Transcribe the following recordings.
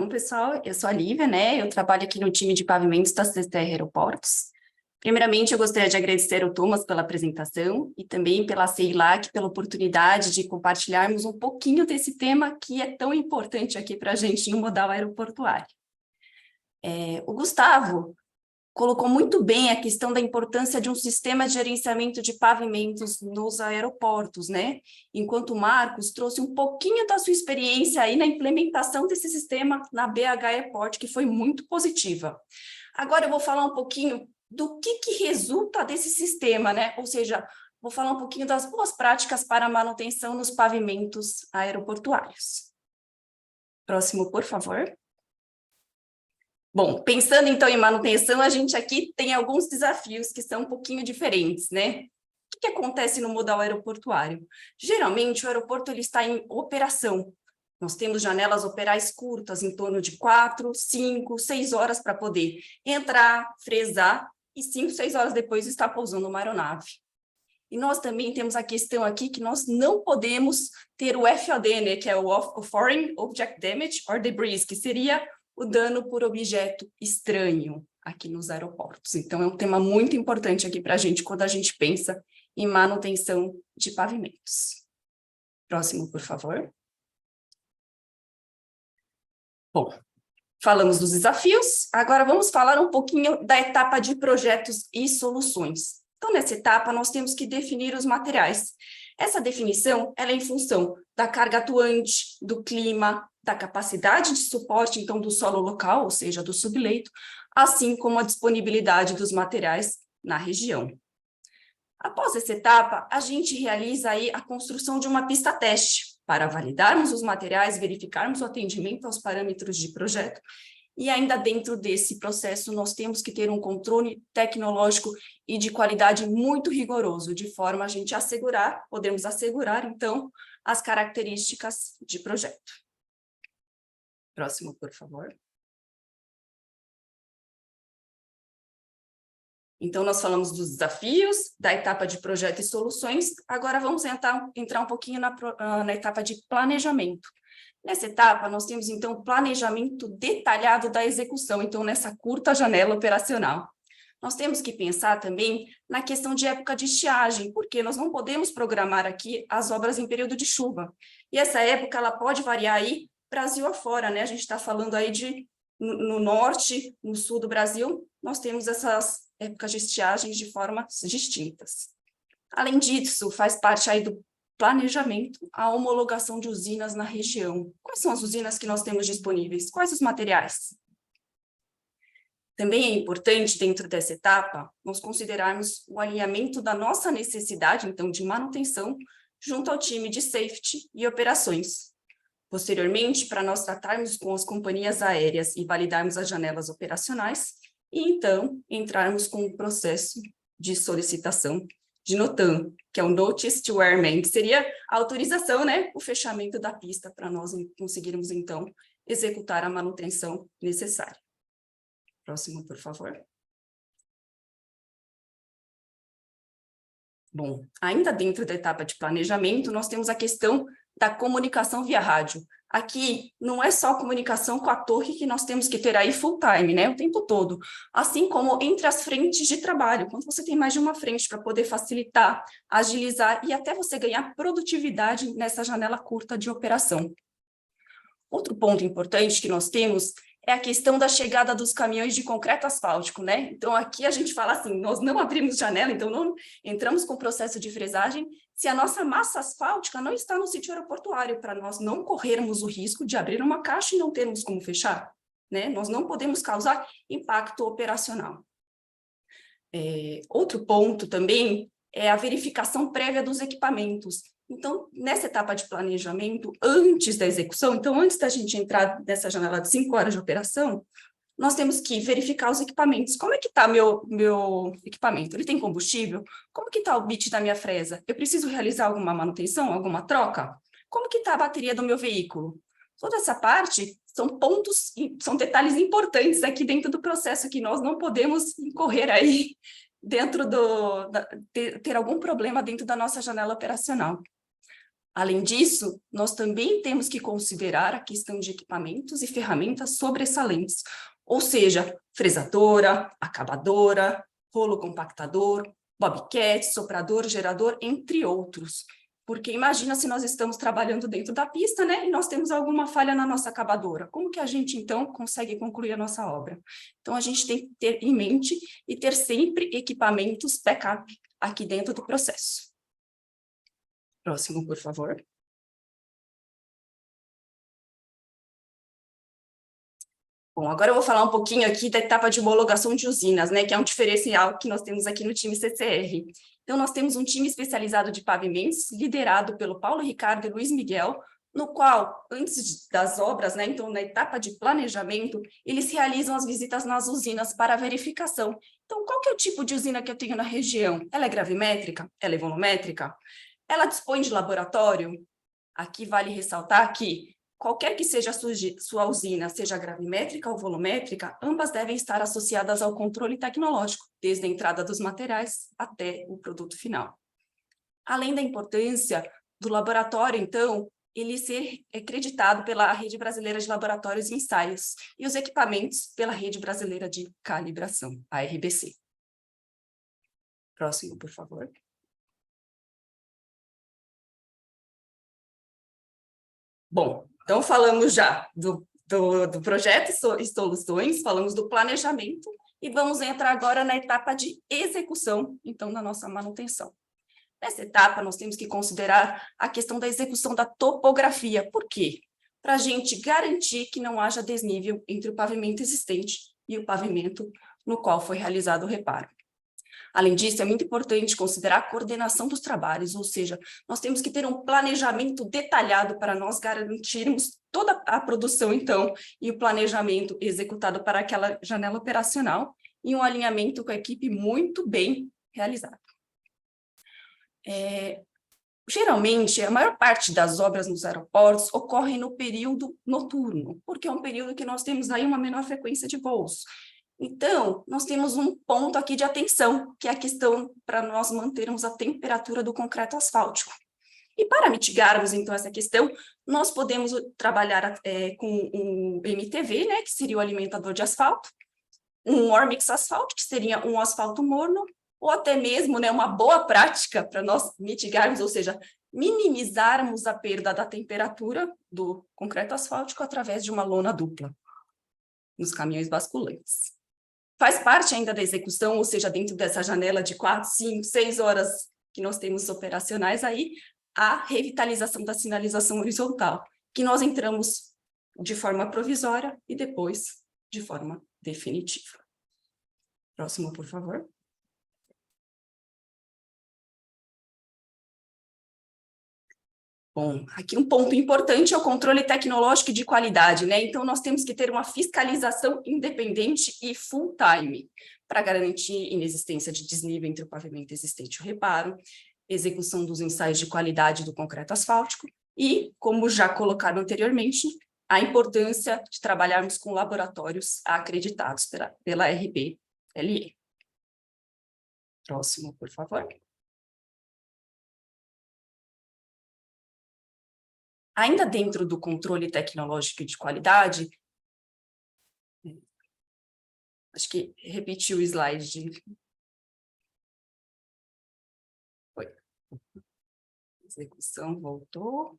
pessoal, eu sou a Lívia, né? Eu trabalho aqui no time de pavimentos da CCR Aeroportos. Primeiramente, eu gostaria de agradecer ao Thomas pela apresentação e também pela CEILAC pela oportunidade de compartilharmos um pouquinho desse tema que é tão importante aqui para a gente no modal aeroportuário. O Gustavo colocou muito bem a questão da importância de um sistema de gerenciamento de pavimentos nos aeroportos, né? Enquanto o Marcos trouxe um pouquinho da sua experiência aí na implementação desse sistema na BH Airport, que foi muito positiva. Agora eu vou falar um pouquinho do que resulta desse sistema, né? Ou seja, vou falar um pouquinho das boas práticas para a manutenção nos pavimentos aeroportuários. Próximo, por favor. Bom, pensando então em manutenção, a gente aqui tem alguns desafios que são um pouquinho diferentes, né? O que acontece no modal aeroportuário? Geralmente, o aeroporto ele está em operação. Nós temos janelas operais curtas, em torno de 4, 5, 6 horas para poder entrar, fresar, e 5, 6 horas depois está pousando uma aeronave. E nós também temos a questão aqui que nós não podemos ter o FOD, né, que é o Foreign Object Damage or Debris, que seria o dano por objeto estranho aqui nos aeroportos. Então, é um tema muito importante aqui para a gente quando a gente pensa em manutenção de pavimentos. Próximo, por favor. Bom, falamos dos desafios, agora vamos falar um pouquinho da etapa de projetos e soluções. Então, nessa etapa, nós temos que definir os materiais. Essa definição ela é em função da carga atuante, do clima, da capacidade de suporte, então, do solo local, ou seja, do subleito, assim como a disponibilidade dos materiais na região. Após essa etapa, a gente realiza aí a construção de uma pista teste para validarmos os materiais, verificarmos o atendimento aos parâmetros de projeto. E ainda dentro desse processo, nós temos que ter um controle tecnológico e de qualidade muito rigoroso, de forma a gente assegurar, podemos assegurar, então, as características de projeto. Próximo, por favor. Então, nós falamos dos desafios, da etapa de projeto e soluções, agora vamos entrar um pouquinho na etapa de planejamento. Nessa etapa, nós temos, então, o planejamento detalhado da execução, então, nessa curta janela operacional. Nós temos que pensar também na questão de época de estiagem, porque nós não podemos programar aqui as obras em período de chuva. E essa época, ela pode variar aí Brasil afora, né? A gente está falando aí no norte, no sul do Brasil, nós temos essas épocas de estiagem de formas distintas. Além disso, faz parte aí do planejamento, a homologação de usinas na região. Quais são as usinas que nós temos disponíveis? Quais os materiais? Também é importante, dentro dessa etapa, nós considerarmos o alinhamento da nossa necessidade, então, de manutenção, junto ao time de safety e operações. Posteriormente, para nós tratarmos com as companhias aéreas e validarmos as janelas operacionais, e então entrarmos com o processo de solicitação de NOTAM, que é o Notice to Airmen, que seria a autorização, né, o fechamento da pista para nós conseguirmos, então, executar a manutenção necessária. Próximo, por favor. Bom, ainda dentro da etapa de planejamento, nós temos a questão da comunicação via rádio. Aqui não é só comunicação com a torre que nós temos que ter aí full time, né, o tempo todo, assim como entre as frentes de trabalho, quando você tem mais de uma frente para poder facilitar, agilizar e até você ganhar produtividade nessa janela curta de operação. Outro ponto importante que nós temos é a questão da chegada dos caminhões de concreto asfáltico, né? Então, aqui a gente fala assim, nós não abrimos janela, então não entramos com o processo de fresagem se a nossa massa asfáltica não está no sítio aeroportuário, para nós não corrermos o risco de abrir uma caixa e não termos como fechar, né? Nós não podemos causar impacto operacional. Outro ponto também é a verificação prévia dos equipamentos. Então, nessa etapa de planejamento, antes da execução, então, antes da gente entrar nessa janela de 5 horas de operação, nós temos que verificar os equipamentos. Como é que está meu equipamento? Ele tem combustível? Como que está o bit da minha fresa? Eu preciso realizar alguma manutenção, alguma troca? Como que está a bateria do meu veículo? Toda essa parte são pontos, são detalhes importantes aqui dentro do processo que nós não podemos incorrer aí dentro ter algum problema dentro da nossa janela operacional. Além disso, nós também temos que considerar a questão de equipamentos e ferramentas sobressalentes, ou seja, fresadora, acabadora, rolo compactador, bobcat, soprador, gerador, entre outros. Porque imagina se nós estamos trabalhando dentro da pista, né, e nós temos alguma falha na nossa acabadora. Como que a gente, então, consegue concluir a nossa obra? Então, a gente tem que ter em mente e ter sempre equipamentos backup aqui dentro do processo. Próximo, por favor. Bom, agora eu vou falar um pouquinho aqui da etapa de homologação de usinas, né, que é um diferencial que nós temos aqui no time CCR. Então, nós temos um time especializado de pavimentos, liderado pelo Paulo Ricardo e Luiz Miguel, no qual, antes das obras, né, então, na etapa de planejamento, eles realizam as visitas nas usinas para verificação. Então, qual que é o tipo de usina que eu tenho na região? Ela é gravimétrica? Ela é volumétrica? Ela dispõe de laboratório? Aqui vale ressaltar que qualquer que seja a sua usina, seja gravimétrica ou volumétrica, ambas devem estar associadas ao controle tecnológico, desde a entrada dos materiais até o produto final. Além da importância do laboratório, então, ele ser acreditado pela Rede Brasileira de Laboratórios e Ensaios, e os equipamentos pela Rede Brasileira de Calibração, a RBC. Próximo, por favor. Bom, então falamos já do projeto e soluções, falamos do planejamento e vamos entrar agora na etapa de execução, então, da nossa manutenção. Nessa etapa, nós temos que considerar a questão da execução da topografia. Por quê? Para a gente garantir que não haja desnível entre o pavimento existente e o pavimento no qual foi realizado o reparo. Além disso, é muito importante considerar a coordenação dos trabalhos, ou seja, nós temos que ter um planejamento detalhado para nós garantirmos toda a produção, então, e o planejamento executado para aquela janela operacional e um alinhamento com a equipe muito bem realizado. Geralmente, a maior parte das obras nos aeroportos ocorrem no período noturno, porque é um período que nós temos aí uma menor frequência de voos. Então, nós temos um ponto aqui de atenção, que é a questão para nós mantermos a temperatura do concreto asfáltico. E para mitigarmos, então, essa questão, nós podemos trabalhar com um MTV, né, que seria o alimentador de asfalto, um Ormix asfalto, que seria um asfalto morno, ou até mesmo, né, uma boa prática para nós mitigarmos, ou seja, minimizarmos a perda da temperatura do concreto asfáltico através de uma lona dupla nos caminhões basculantes. Faz parte ainda da execução, ou seja, dentro dessa janela de 4, 5, 6 horas que nós temos operacionais aí, a revitalização da sinalização horizontal, que nós entramos de forma provisória e depois de forma definitiva. Próximo, por favor. Bom, aqui um ponto importante é o controle tecnológico de qualidade, né? Então, nós temos que ter uma fiscalização independente e full-time para garantir inexistência de desnível entre o pavimento existente e o reparo, execução dos ensaios de qualidade do concreto asfáltico e, como já colocado anteriormente, a importância de trabalharmos com laboratórios acreditados pela RBLE. Próximo, por favor. Ainda dentro do controle tecnológico de qualidade, acho que repeti o slide. Foi. Execução voltou.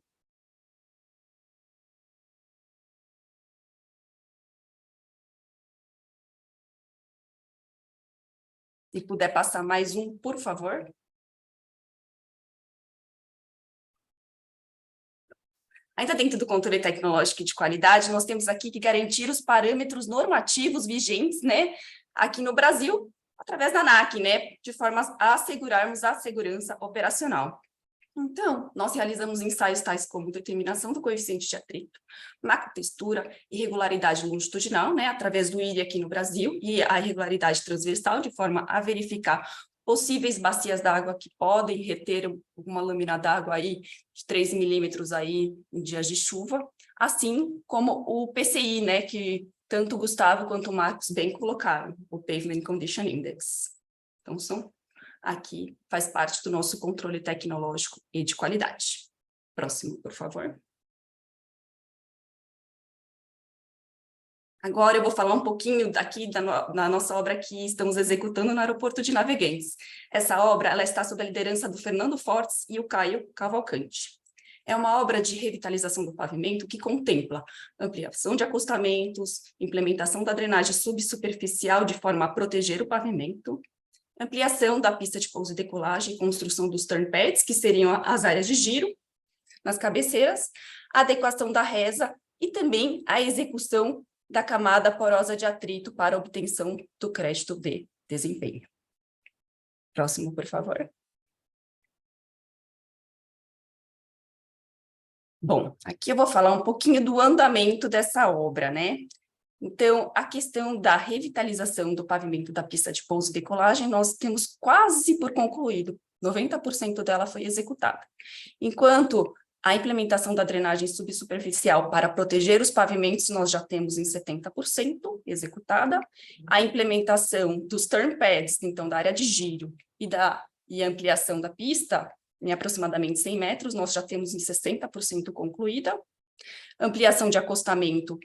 Se puder passar mais um, por favor. Ainda dentro do controle tecnológico de qualidade, nós temos aqui que garantir os parâmetros normativos vigentes, né, aqui no Brasil, através da ANAC, né, de forma a assegurarmos a segurança operacional. Então, nós realizamos ensaios tais como determinação do coeficiente de atrito, macrotextura, irregularidade longitudinal, né, através do IRI aqui no Brasil, e a irregularidade transversal, de forma a verificar possíveis bacias d'água que podem reter uma lâmina d'água aí de 3 milímetros aí em dias de chuva, assim como o PCI, né, que tanto o Gustavo quanto o Marcos bem colocaram, o Pavement Condition Index. Então, aqui faz parte do nosso controle tecnológico e de qualidade. Próximo, por favor. Agora eu vou falar um pouquinho daqui da nossa obra que estamos executando no aeroporto de Navegantes. Essa obra ela está sob a liderança do Fernando Fortes e o Caio Cavalcante. É uma obra de revitalização do pavimento que contempla ampliação de acostamentos, implementação da drenagem subsuperficial de forma a proteger o pavimento, ampliação da pista de pouso e decolagem, construção dos turn pads, que seriam as áreas de giro, nas cabeceiras, adequação da resa e também a execução da camada porosa de atrito para obtenção do crédito de desempenho. Próximo, por favor. Bom, aqui eu vou falar um pouquinho do andamento dessa obra, né? Então, a questão da revitalização do pavimento da pista de pouso e decolagem, nós temos quase por concluído, 90% dela foi executada. Enquanto a implementação da drenagem subsuperficial para proteger os pavimentos, nós já temos em 70% executada. A implementação dos turn pads, então, da área de giro e a ampliação da pista, em aproximadamente 100 metros, nós já temos em 60% concluída. Ampliação de acostamento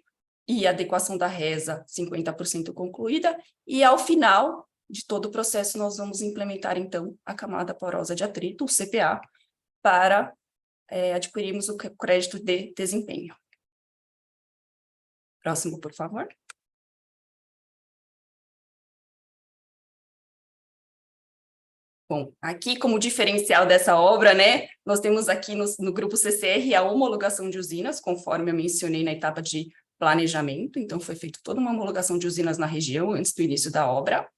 e adequação da resa, 50% concluída. E, ao final de todo o processo, nós vamos implementar, então, a camada porosa de atrito, o CPA, para adquirirmos o crédito de desempenho. Próximo, por favor. Bom, aqui como diferencial dessa obra, né, nós temos aqui no grupo CCR a homologação de usinas, conforme eu mencionei na etapa de planejamento, então foi feita toda uma homologação de usinas na região antes do início da obra.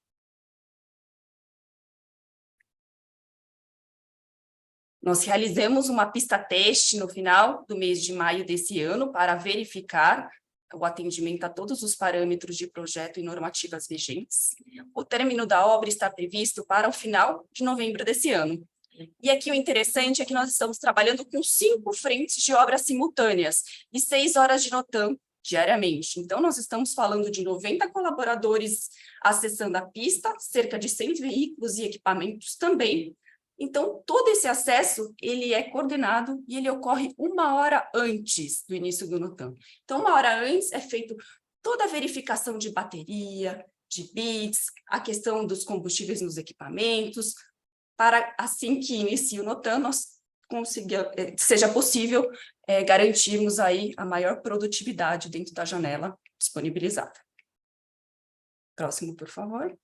Nós realizamos uma pista-teste no final do mês de maio desse ano para verificar o atendimento a todos os parâmetros de projeto e normativas vigentes. O término da obra está previsto para o final de novembro desse ano. E aqui o interessante é que nós estamos trabalhando com 5 frentes de obras simultâneas e 6 horas de NOTAM diariamente. Então, nós estamos falando de 90 colaboradores acessando a pista, cerca de 100 veículos e equipamentos também. Então, todo esse acesso, ele é coordenado e ele ocorre 1 hora antes do início do NOTAM. Então, 1 hora antes é feito toda a verificação de bateria, de bits, a questão dos combustíveis nos equipamentos, para assim que inicie o NOTAM, seja possível garantirmos aí a maior produtividade dentro da janela disponibilizada. Próximo, por favor.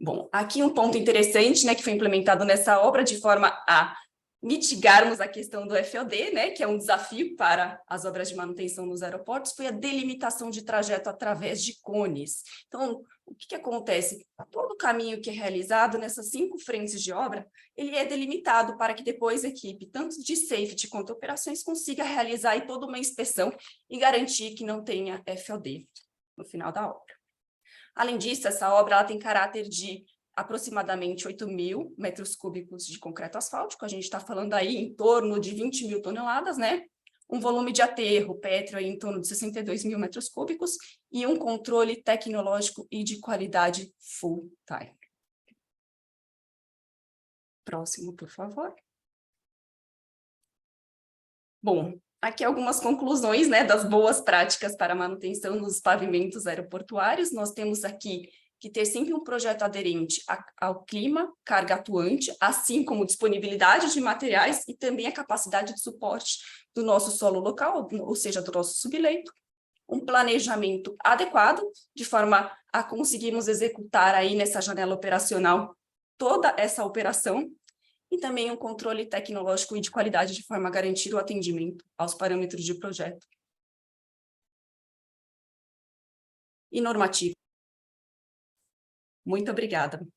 Bom, aqui um ponto interessante, né, que foi implementado nessa obra de forma a mitigarmos a questão do FOD, né, que é um desafio para as obras de manutenção nos aeroportos, foi a delimitação de trajeto através de cones. Então, o que acontece? Todo o caminho que é realizado nessas 5 frentes de obra, ele é delimitado para que depois a equipe, tanto de safety quanto operações, consiga realizar aí toda uma inspeção e garantir que não tenha FOD no final da obra. Além disso, essa obra ela tem caráter de aproximadamente 8.000 metros cúbicos de concreto asfáltico, a gente está falando aí em torno de 20.000 toneladas, né? Um volume de aterro pétreo aí em torno de 62.000 metros cúbicos e um controle tecnológico e de qualidade full time. Próximo, por favor. Bom, aqui algumas conclusões, né, das boas práticas para a manutenção nos pavimentos aeroportuários. Nós temos aqui que ter sempre um projeto aderente ao clima, carga atuante, assim como disponibilidade de materiais e também a capacidade de suporte do nosso solo local, ou seja, do nosso subleito. Um planejamento adequado, de forma a conseguirmos executar aí nessa janela operacional toda essa operação, e também um controle tecnológico e de qualidade de forma a garantir o atendimento aos parâmetros de projeto e normativo. Muito obrigada.